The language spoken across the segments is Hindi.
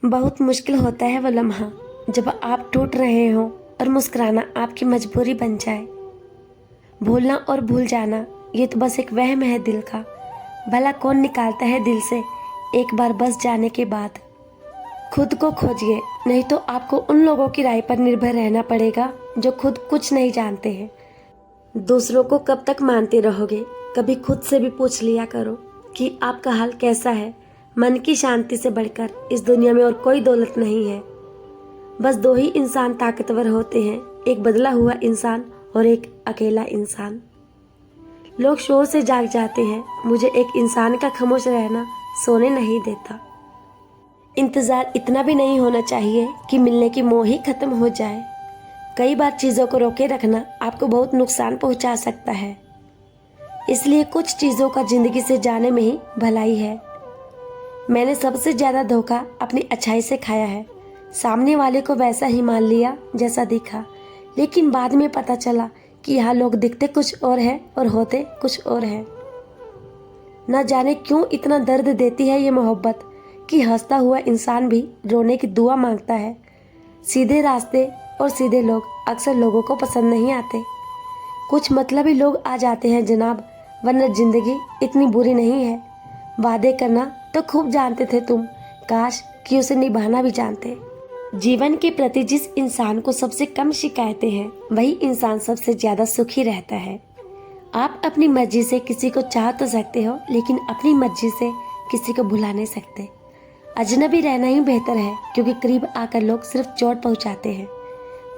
बहुत मुश्किल होता है वो लम्हा जब आप टूट रहे हो और मुस्कुराना आपकी मजबूरी बन जाए। भूलना और भूल जाना ये तो बस एक वहम है दिल का। भला कौन निकालता है दिल से एक बार बस जाने के बाद। खुद को खोजिए, नहीं तो आपको उन लोगों की राय पर निर्भर रहना पड़ेगा जो खुद कुछ नहीं जानते हैं। दूसरों को कब तक मानते रहोगे? कभी खुद से भी पूछ लिया करो कि आपका हाल कैसा है। मन की शांति से बढ़कर इस दुनिया में और कोई दौलत नहीं है। बस दो ही इंसान ताकतवर होते हैं, एक बदला हुआ इंसान और एक अकेला इंसान। लोग शोर से जाग जाते हैं, मुझे एक इंसान का खामोश रहना सोने नहीं देता। इंतजार इतना भी नहीं होना चाहिए कि मिलने की मोह ही खत्म हो जाए। कई बार चीज़ों को रोके रखना आपको बहुत नुकसान पहुंचा सकता है। इसलिए कुछ चीज़ों का जिंदगी से जाने में ही भलाई है। मैंने सबसे ज़्यादा धोखा अपनी अच्छाई से खाया है। सामने वाले को वैसा ही मान लिया जैसा दिखा, लेकिन बाद में पता चला कि यहाँ लोग दिखते कुछ और है और होते कुछ और है। न जाने क्यों इतना दर्द देती है ये मोहब्बत कि हंसता हुआ इंसान भी रोने की दुआ मांगता है। सीधे रास्ते और सीधे लोग अक्सर लोगों को पसंद नहीं आते। कुछ मतलबी लोग आ जाते हैं जनाब, वरना जिंदगी इतनी बुरी नहीं है। वादे करना तो खूब जानते थे तुम, काश कि उसे निभाना भी जानते। जीवन के प्रति जिस इंसान को सबसे कम शिकायतें हैं, वही इंसान सबसे ज्यादा सुखी रहता है। आप अपनी मर्जी से किसी को चाह तो सकते हो, लेकिन अपनी मर्जी से किसी को भुला नहीं सकते। अजनबी रहना ही बेहतर है, क्योंकि करीब आकर लोग सिर्फ चोट पहुंचाते हैं।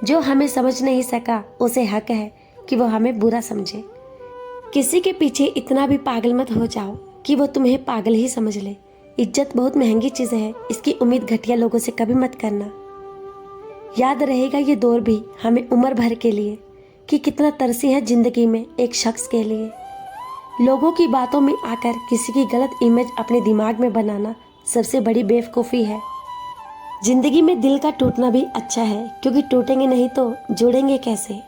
जो हमें समझ नहीं सका उसे हक है कि वो हमें बुरा समझे। किसी के पीछे इतना भी पागल मत हो जाओ कि वो तुम्हें पागल ही समझ ले। इज्जत बहुत महंगी चीज है, इसकी उम्मीद घटिया लोगों से कभी मत करना। याद रहेगा ये दौर भी हमें उम्र भर के लिए कि कितना तरसी है जिंदगी में एक शख्स के लिए। लोगों की बातों में आकर किसी की गलत इमेज अपने दिमाग में बनाना सबसे बड़ी बेवकूफ़ी है। जिंदगी में दिल का टूटना भी अच्छा है, क्योंकि टूटेंगे नहीं तो जुड़ेंगे कैसे।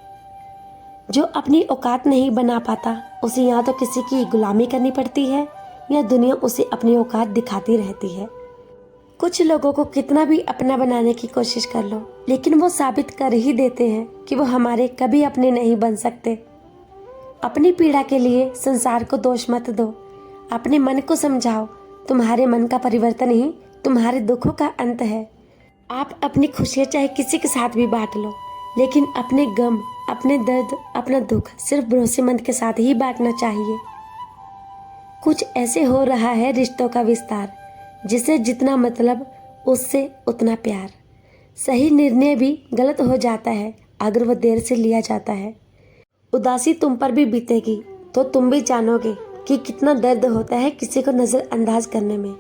जो अपनी औकात नहीं बना पाता उसे या तो किसी की गुलामी करनी पड़ती है या दुनिया उसे अपनी औकात दिखाती रहती है। कुछ लोगों को कितना भी अपना बनाने की कोशिश कर लो, लेकिन वो साबित कर ही देते हैं कि वो हमारे कभी अपने नहीं बन सकते। अपनी पीड़ा के लिए संसार को दोष मत दो। अपने मन को समझाओ, तुम्हारे मन का परिवर्तन ही तुम्हारे दुखों का अंत है। आप अपनी खुशियाँ चाहे किसी के साथ भी बांट लो, लेकिन अपने गम, अपने दर्द, अपना दुख सिर्फ भरोसेमंद के साथ ही बांटना चाहिए। कुछ ऐसे हो रहा है रिश्तों का विस्तार, जिसे जितना मतलब उससे उतना प्यार। सही निर्णय भी गलत हो जाता है अगर वो देर से लिया जाता है। उदासी तुम पर भी बीतेगी तो तुम भी जानोगे कि कितना दर्द होता है किसी को नज़रअंदाज करने में।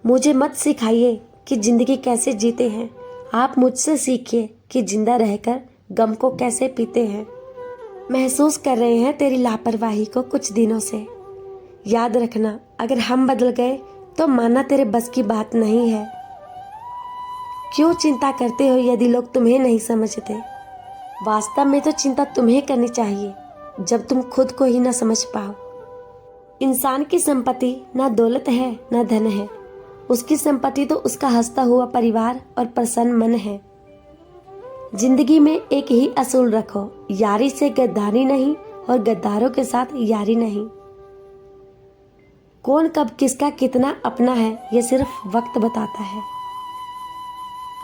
मुझे मत सिखाइए कि जिंदगी कैसे जीते हैं, आप मुझसे सीखिए कि जिंदा रहकर गम को कैसे पीते हैं। महसूस कर रहे हैं तेरी लापरवाही को कुछ दिनों से। याद रखना, अगर हम बदल गए तो मानना तेरे बस की बात नहीं है। क्यों चिंता करते हो यदि लोग तुम्हें नहीं समझते? वास्तव में तो चिंता तुम्हें करनी चाहिए जब तुम खुद को ही ना समझ पाओ। इंसान की संपत्ति ना दौलत है ना धन है, उसकी संपत्ति तो उसका हंसता हुआ परिवार और प्रसन्न मन है। जिंदगी में एक ही असूल रखो, यारी से गद्दारी नहीं और गद्दारों के साथ यारी नहीं। कौन कब किसका कितना अपना है ये सिर्फ वक्त बताता है।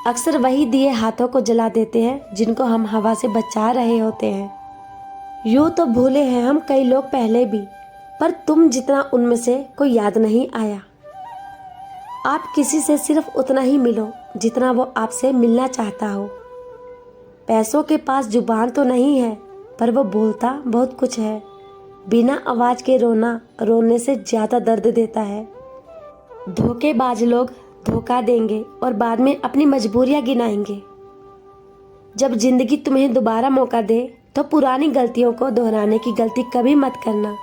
अक्सर वही दिए हाथों को जला देते हैं जिनको हम हवा से बचा रहे होते हैं। यूं तो भूले हैं हम कई लोग पहले भी, पर तुम जितना उनमें से कोई याद नहीं आया। आप किसी से सिर्फ उतना ही मिलो जितना वो आपसे मिलना चाहता हो। पैसों के पास जुबान तो नहीं है, पर वो बोलता बहुत कुछ है। बिना आवाज के रोना रोने से ज्यादा दर्द देता है। धोखेबाज लोग धोखा देंगे और बाद में अपनी मजबूरियां गिनाएंगे। जब जिंदगी तुम्हें दोबारा मौका दे तो पुरानी गलतियों को दोहराने की गलती कभी मत करना।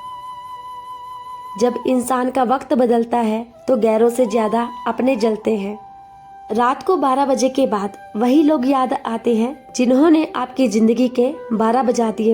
जब इंसान का वक्त बदलता है तो गैरों से ज्यादा अपने जलते हैं। रात को 12 बजे के बाद वही लोग याद आते हैं जिन्होंने आपकी जिंदगी के 12 बजा दिए।